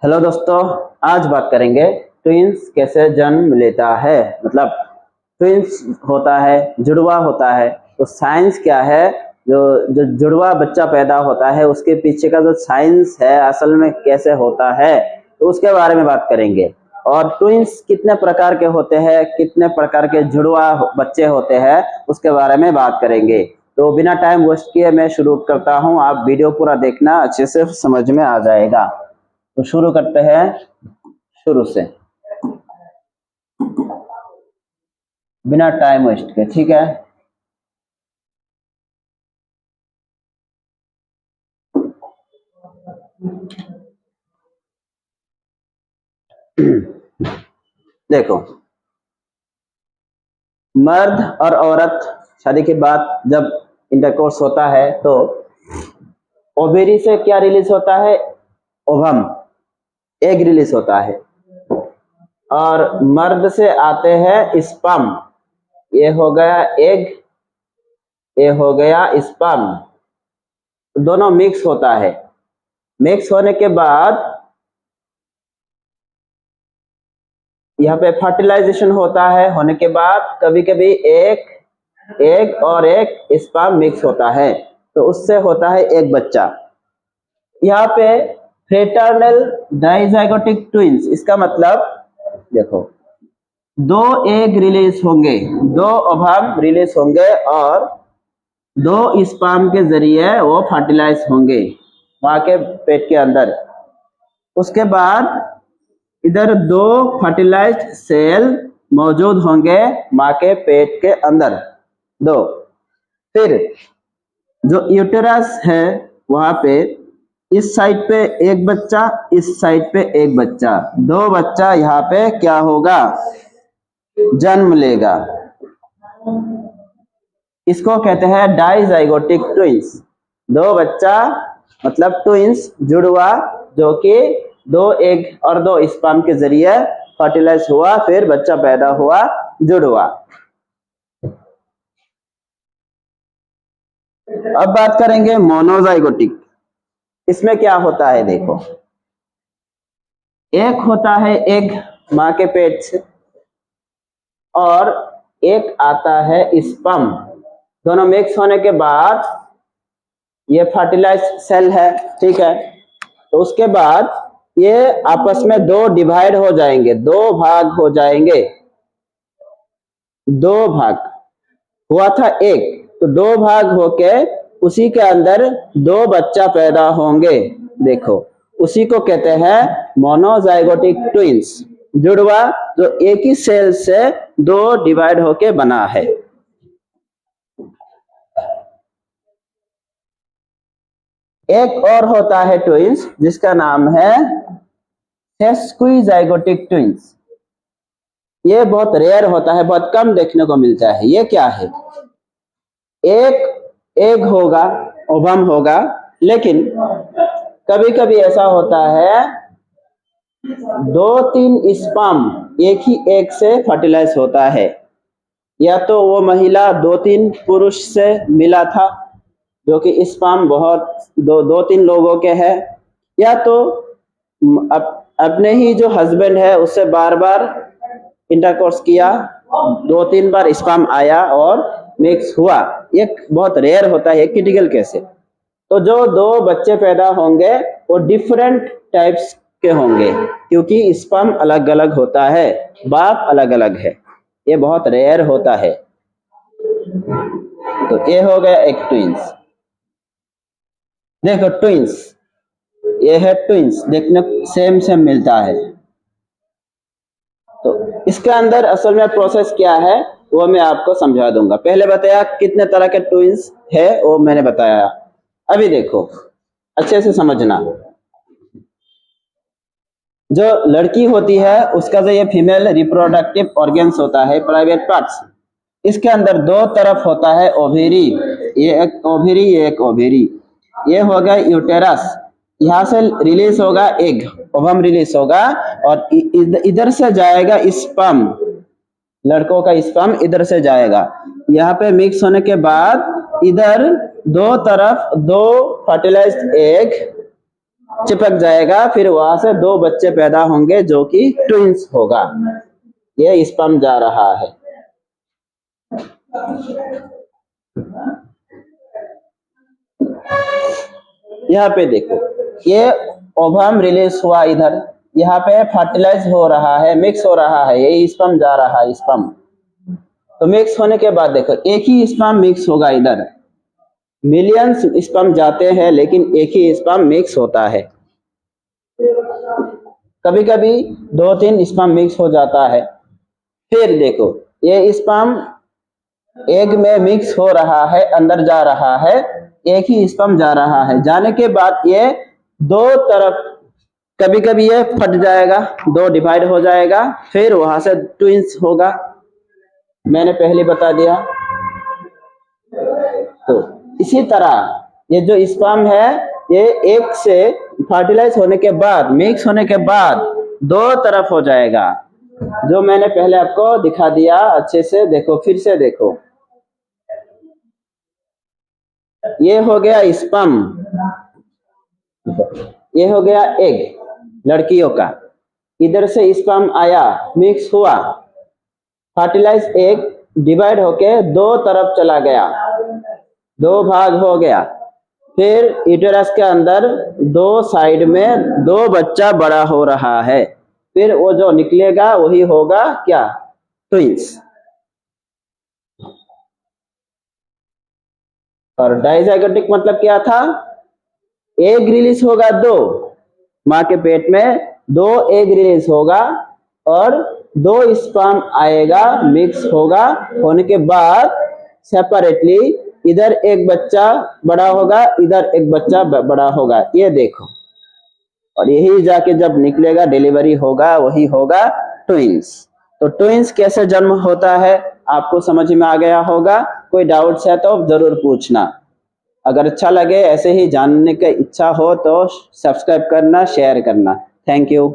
Hello दोस्तों, आज बात करेंगे ट्विंस कैसे जन्म लेता है। मतलब ट्विंस होता है, जुड़वा होता है, तो साइंस क्या है। जो जो जुड़वा बच्चा पैदा होता है उसके पीछे का जो साइंस है असल में कैसे होता है, तो उसके बारे में बात करेंगे। और ट्विंस कितने प्रकार के होते हैं, कितने प्रकार के जुड़वा बच्चे होते हैं, उसके बारे में बात करेंगे। तो बिना टाइम वेस्ट किए मैं शुरू करता हूँ। आप वीडियो पूरा देखना, अच्छे से समझ में आ जाएगा। तो शुरू करते हैं शुरू से, बिना टाइम वेस्ट के। ठीक है, देखो, मर्द और औरत शादी के बाद जब इंटरकोर्स होता है तो ओवेरी से क्या रिलीज होता है, ओवम, एग रिलीज होता है। और मर्द से आते हैं स्पर्म, ये हो गया एग, ये हो गया स्पर्म, दोनों मिक्स होता है। मिक्स होने के बाद यहाँ पे फर्टिलाइजेशन होता है। होने के बाद कभी कभी एक एग और एक स्पर्म मिक्स होता है, तो उससे होता है एक बच्चा। यहाँ पे फ्रेटर्नल डाइजाइगोटिक ट्विंस, इसका मतलब देखो, दो एग रिलीज होंगे, दो ओवम रिलीज होंगे और दो स्पर्म के जरिए वो फर्टिलाइज होंगे माँ के पेट के अंदर। उसके बाद इधर दो फर्टिलाइज्ड सेल मौजूद होंगे माँ के पेट के अंदर, दो। फिर जो यूटेरस है वहां पे इस साइड पे एक बच्चा, इस साइड पे एक बच्चा, दो बच्चा यहाँ पे क्या होगा, जन्म लेगा। इसको कहते हैं डाइजाइगोटिक ट्विंस। दो बच्चा मतलब ट्विंस, जुड़वा, जो कि दो एग और दो स्पर्म के जरिए फर्टिलाइज हुआ, फिर बच्चा पैदा हुआ, जुड़वा। अब बात करेंगे मोनोजाइगोटिक। इसमें क्या होता है, देखो, एक होता है एग माँ के पेट से और एक आता है स्पर्म। दोनों मिक्स होने के बाद ये फर्टिलाइज सेल है, ठीक है। तो उसके बाद ये आपस में दो डिवाइड हो जाएंगे, दो भाग हो जाएंगे। दो भाग हुआ था एक, तो दो भाग होके उसी के अंदर दो बच्चा पैदा होंगे। देखो, उसी को कहते हैं मोनोजाइगोटिक ट्विंस, जुड़वा जो एक ही सेल से दो डिवाइड होके बना है। एक और होता है ट्विंस जिसका नाम है सेस्क्विजाइगोटिक ट्विंस। ये बहुत रेयर होता है, बहुत कम देखने को मिलता है। ये क्या है, एक एग होगा, ओवम होगा, लेकिन कभी कभी ऐसा होता है दो तीन स्पर्म एक ही एग से फर्टिलाइज होता है। या तो वो महिला दो तीन पुरुष से मिला था, जो कि स्पर्म बहुत दो तीन लोगों के हैं, या तो अपने ही जो हस्बैंड है उससे बार बार इंटरकोर्स किया, दो तीन बार स्पर्म आया और मिक्स हुआ। ये बहुत रेयर होता है, क्रिटिकल केस है। तो जो दो बच्चे पैदा होंगे वो डिफरेंट टाइप्स के होंगे, क्योंकि स्पर्म अलग अलग होता है, बाप अलग अलग है। ये बहुत रेयर होता है। तो ये हो गया एक ट्विंस। देखो ट्विंस, ये है ट्विंस, देखने सेम सेम मिलता है। तो इसके अंदर असल में प्रोसेस क्या है वो मैं आपको समझा दूंगा। पहले बताया कितने तरह के ट्विंस है, वो मैंने बताया। अभी देखो, अच्छे से समझना। जो लड़की होती है उसका जो ये फीमेल रिप्रोडक्टिव ऑर्गन्स होता है, प्राइवेट पार्ट्स, इसके अंदर दो तरफ होता है ओवेरी, ये एक ओवेरी, ये एक ओवेरी। ये हो गया यूटेरस, यहाँ से रिलीज होगा एग, ओवम रिलीज होगा और इधर से जाएगा स्पर्म, लड़कों का स्पर्म इधर से जाएगा। यहाँ पे मिक्स होने के बाद इधर दो तरफ दो फर्टिलाइज्ड एग चिपक जाएगा, फिर वहां से 2 बच्चे पैदा होंगे जो कि ट्विंस होगा। ये स्पर्म जा रहा है। यहाँ पे देखो, ये ओवम रिलीज हुआ इधर, यहाँ पे फर्टिलाइज हो रहा है, मिक्स हो रहा है, ये स्पर्म जा रहा है स्पर्म। तो मिक्स होने के बाद देखो एक ही स्पर्म मिक्स होगा इधर, मिलियंस स्पर्म जाते हैं लेकिन एक ही स्पर्म मिक्स होता है। कभी कभी 2-3 स्पर्म मिक्स हो जाता है। फिर देखो ये स्पर्म एग में मिक्स हो रहा है, अंदर जा रहा है, एक ही स्पर्म जा रहा है। जाने के बाद ये 2 तरफ, कभी कभी ये फट जाएगा, 2 डिवाइड हो जाएगा, फिर वहां से ट्विंस होगा। मैंने पहले बता दिया। तो इसी तरह ये जो स्पर्म है ये एक से फर्टिलाइज होने के बाद, मिक्स होने के बाद 2 तरफ हो जाएगा, जो मैंने पहले आपको दिखा दिया। अच्छे से देखो, फिर से देखो, ये हो गया स्पर्म, ये हो गया एग लड़कियों का। इधर से स्पर्म आया, मिक्स हुआ, फर्टिलाइज एग डिवाइड होके 2 तरफ चला गया, 2 भाग हो गया। फिर यूटेरस के अंदर 2 साइड में 2 बच्चा बड़ा हो रहा है, फिर वो जो निकलेगा वही होगा क्या, ट्विंस। और डाइजाइगोटिक मतलब क्या था, एग रिलीज होगा 2, माँ के पेट में 2 एग रिलीज होगा और 2 स्पर्म आएगा, मिक्स होगा, होने के बाद सेपरेटली इधर एक बच्चा बड़ा होगा, इधर एक बच्चा बड़ा होगा, ये देखो। और यही जाके जब निकलेगा, डिलीवरी होगा, वही होगा ट्विंस। तो ट्विंस कैसे जन्म होता है आपको समझ में आ गया होगा। कोई डाउट्स है तो जरूर पूछना। अगर अच्छा लगे, ऐसे ही जानने की इच्छा हो तो सब्सक्राइब करना, शेयर करना। Thank you.